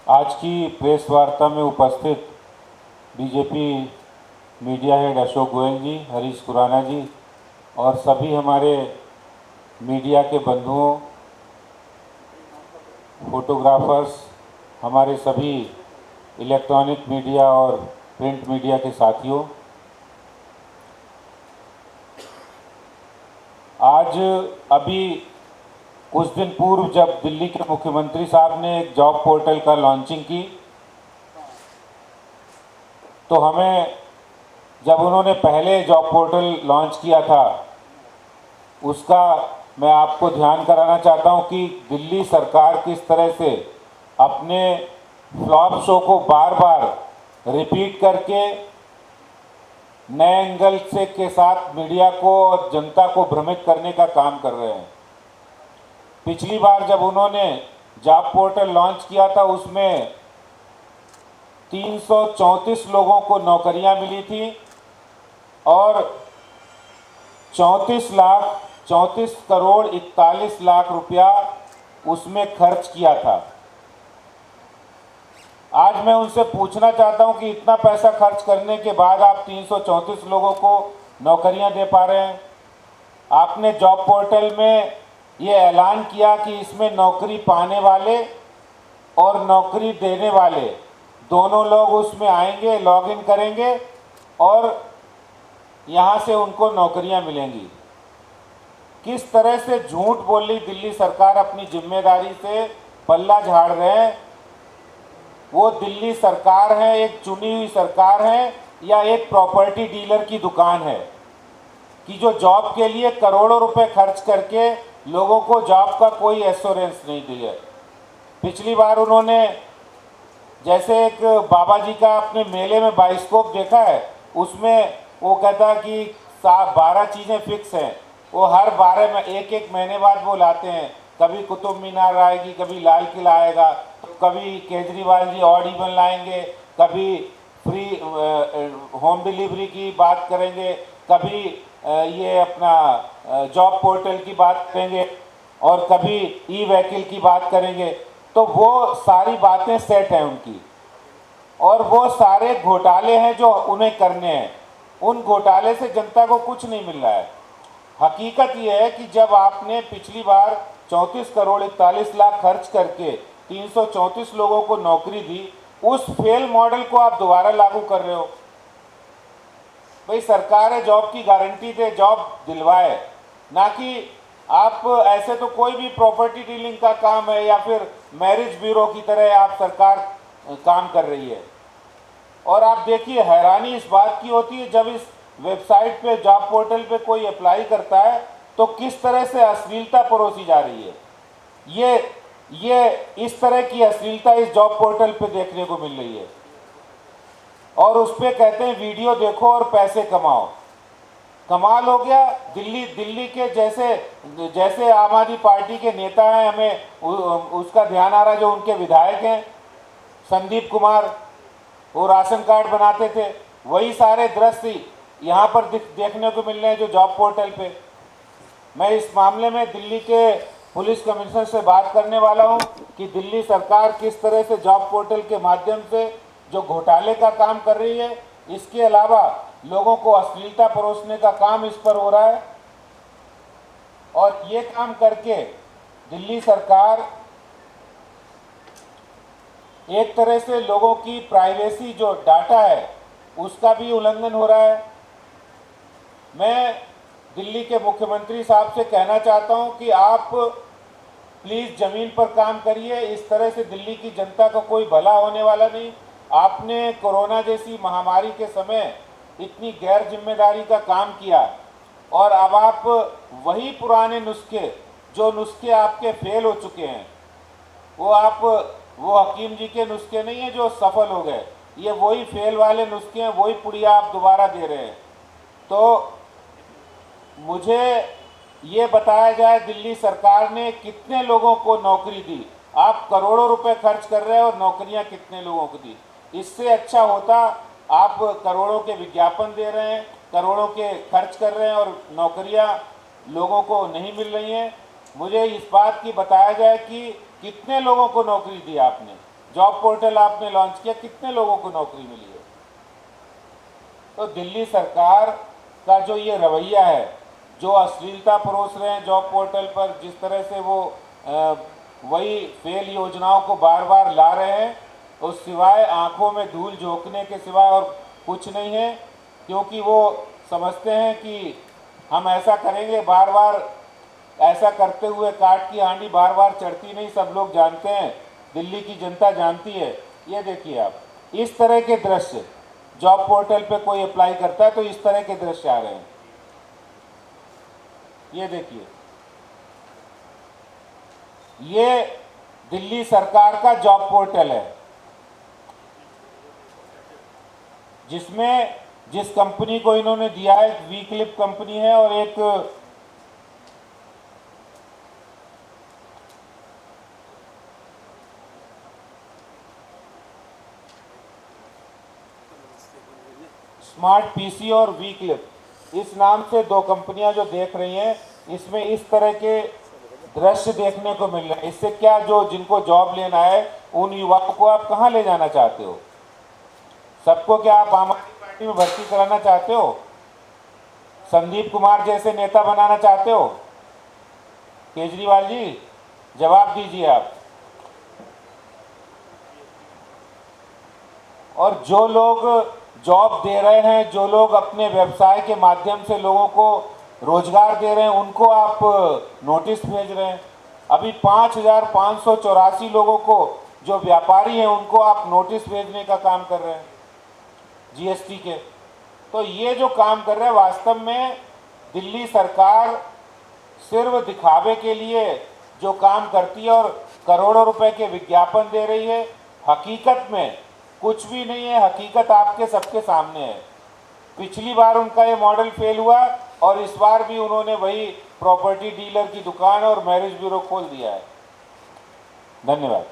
आज की प्रेस वार्ता में उपस्थित BJP media head Ashok Goyal ji, Harish Khurana ji और सभी हमारे मीडिया के बंधुओं, फोटोग्राफर्स, हमारे सभी इलेक्ट्रॉनिक मीडिया और प्रिंट मीडिया के साथियों, आज अभी कुछ दिन पूर्व जब दिल्ली के मुख्यमंत्री साहब ने एक जॉब पोर्टल का लॉन्चिंग की, तो हमें जब उन्होंने पहले जॉब पोर्टल लॉन्च किया था उसका मैं आपको ध्यान कराना चाहता हूं कि दिल्ली सरकार किस तरह से अपने फ्लॉप शो को बार बार रिपीट करके नए एंगल से के साथ मीडिया को और जनता को भ्रमित करने का काम कर रहे हैं। पिछली बार जब उन्होंने जॉब पोर्टल लॉन्च किया था उसमें 334 लोगों को नौकरियां मिली थी और 34 करोड़ 41 लाख रुपया उसमें खर्च किया था। आज मैं उनसे पूछना चाहता हूं कि इतना पैसा खर्च करने के बाद आप 334 लोगों को नौकरियां दे पा रहे हैं। आपने जॉब पोर्टल में ये ऐलान किया कि इसमें नौकरी पाने वाले और नौकरी देने वाले दोनों लोग उसमें आएंगे, लॉगिन करेंगे और यहाँ से उनको नौकरियां मिलेंगी। किस तरह से झूठ बोली दिल्ली सरकार अपनी जिम्मेदारी से पल्ला झाड़ रहे हैं। वो दिल्ली सरकार है, एक चुनी हुई सरकार है या एक प्रॉपर्टी डीलर की दुकान है कि जो जॉब के लिए करोड़ों रुपए खर्च करके लोगों को जॉब का कोई एश्योरेंस नहीं दिया। पिछली बार उन्होंने जैसे एक बाबा जी का अपने मेले में बाइस्कोप देखा है, उसमें वो कहता है कि 12 चीज़ें फिक्स हैं, वो हर 12 में एक महीने बाद वो लाते हैं। कभी कुतुब मीनार आएगी, कभी लाल किला आएगा, तो कभी केजरीवाल जी ऑड इवन लाएंगे, कभी फ्री होम डिलीवरी की बात करेंगे, कभी ये अपना जॉब पोर्टल की बात करेंगे और कभी ई व्हीकल की बात करेंगे। तो वो सारी बातें सेट हैं उनकी और वो सारे घोटाले हैं जो उन्हें करने हैं। उन घोटाले से जनता को कुछ नहीं मिल रहा है। हकीकत ये है कि जब आपने पिछली बार 34 करोड़ 41 लाख खर्च करके 334 लोगों को नौकरी दी, उस फेल मॉडल को आप दोबारा लागू कर रहे हो। भाई सरकार है, जॉब की गारंटी दे, जॉब दिलवाए, ना कि आप ऐसे तो कोई भी प्रॉपर्टी डीलिंग का काम है या फिर मैरिज ब्यूरो की तरह आप सरकार काम कर रही है। और आप देखिए, हैरानी इस बात की होती है जब इस वेबसाइट पे, जॉब पोर्टल पे कोई अप्लाई करता है तो किस तरह से अश्लीलता परोसी जा रही है। ये इस तरह की अश्लीलता इस जॉब पोर्टल पे देखने को मिल रही है और उस पर कहते हैं वीडियो देखो और पैसे कमाओ। कमाल हो गया। दिल्ली के जैसे आम आदमी पार्टी के नेता हैं, हमें उसका ध्यान आ रहा है, जो उनके विधायक हैं संदीप कुमार, वो राशन कार्ड बनाते थे, वही सारे दृश्य यहाँ पर देखने को मिल रहे हैं जो जॉब पोर्टल पे। मैं इस मामले में दिल्ली के पुलिस कमिश्नर से बात करने वाला हूँ कि दिल्ली सरकार किस तरह से जॉब पोर्टल के माध्यम से जो घोटाले का काम कर रही है, इसके अलावा लोगों को अश्लीलता परोसने का काम इस पर हो रहा है। और ये काम करके दिल्ली सरकार एक तरह से लोगों की प्राइवेसी, जो डाटा है, उसका भी उल्लंघन हो रहा है। मैं दिल्ली के मुख्यमंत्री साहब से कहना चाहता हूं कि आप प्लीज़ ज़मीन पर काम करिए। इस तरह से दिल्ली की जनता का कोई भला होने वाला नहीं। आपने कोरोना जैसी महामारी के समय इतनी गैर जिम्मेदारी का काम किया और अब आप वही पुराने नुस्खे, जो नुस्खे आपके फेल हो चुके हैं, वो हकीम जी के नुस्खे नहीं है जो सफल हो गए, ये वही फेल वाले नुस्खे हैं, वही पुड़िया आप दोबारा दे रहे हैं। तो मुझे ये बताया जाए दिल्ली सरकार ने कितने लोगों को नौकरी दी। आप करोड़ों रुपए खर्च कर रहे हैं और नौकरियां कितने लोगों को दी। इससे अच्छा होता, आप करोड़ों के विज्ञापन दे रहे हैं, करोड़ों के खर्च कर रहे हैं और नौकरियां लोगों को नहीं मिल रही हैं। मुझे इस बात की बताया जाए कि कितने लोगों को नौकरी दी आपने। जॉब पोर्टल आपने लॉन्च किया, कितने लोगों को नौकरी मिली है? तो दिल्ली सरकार का जो ये रवैया है, जो अश्लीलता परोस रहे हैं जॉब पोर्टल पर, जिस तरह से वो वही फेल योजनाओं को बार बार ला रहे हैं, उस सिवाय आंखों में धूल झोंकने के सिवाय और कुछ नहीं है। क्योंकि वो समझते हैं कि हम ऐसा करेंगे, बार बार ऐसा करते हुए काट की हांडी बार बार चढ़ती नहीं, सब लोग जानते हैं, दिल्ली की जनता जानती है। ये देखिए आप, इस तरह के दृश्य जॉब पोर्टल पे कोई अप्लाई करता है तो इस तरह के दृश्य आ रहे हैं। ये देखिए, ये दिल्ली सरकार का जॉब पोर्टल है, जिसमें जिस कंपनी को इन्होंने दिया है, वीक्लिप कंपनी है और एक स्मार्ट पीसी और वीक्लिप, इस नाम से दो कंपनियां जो देख रही हैं, इसमें इस तरह के दृश्य देखने को मिल रहे हैं। इससे क्या, जो जिनको जॉब लेना है उन युवाओं को आप कहां ले जाना चाहते हो? सबको क्या आप आम आदमी पार्टी में भर्ती कराना चाहते हो? संदीप कुमार जैसे नेता बनाना चाहते हो? केजरीवाल जी, जवाब दीजिए आप। और जो लोग जॉब दे रहे हैं, जो लोग अपने व्यवसाय के माध्यम से लोगों को रोजगार दे रहे हैं, उनको आप नोटिस भेज रहे हैं। अभी 5,584 लोगों को, जो व्यापारी हैं, उनको आप नोटिस भेजने का काम कर रहे हैं जीएसटी के। तो ये जो काम कर रहे हैं, वास्तव में दिल्ली सरकार सिर्फ दिखावे के लिए जो काम करती है और करोड़ों रुपए के विज्ञापन दे रही है, हकीकत में कुछ भी नहीं है। हकीकत आपके सबके सामने है। पिछली बार उनका ये मॉडल फेल हुआ और इस बार भी उन्होंने वही प्रॉपर्टी डीलर की दुकान और मैरिज ब्यूरो खोल दिया है। धन्यवाद।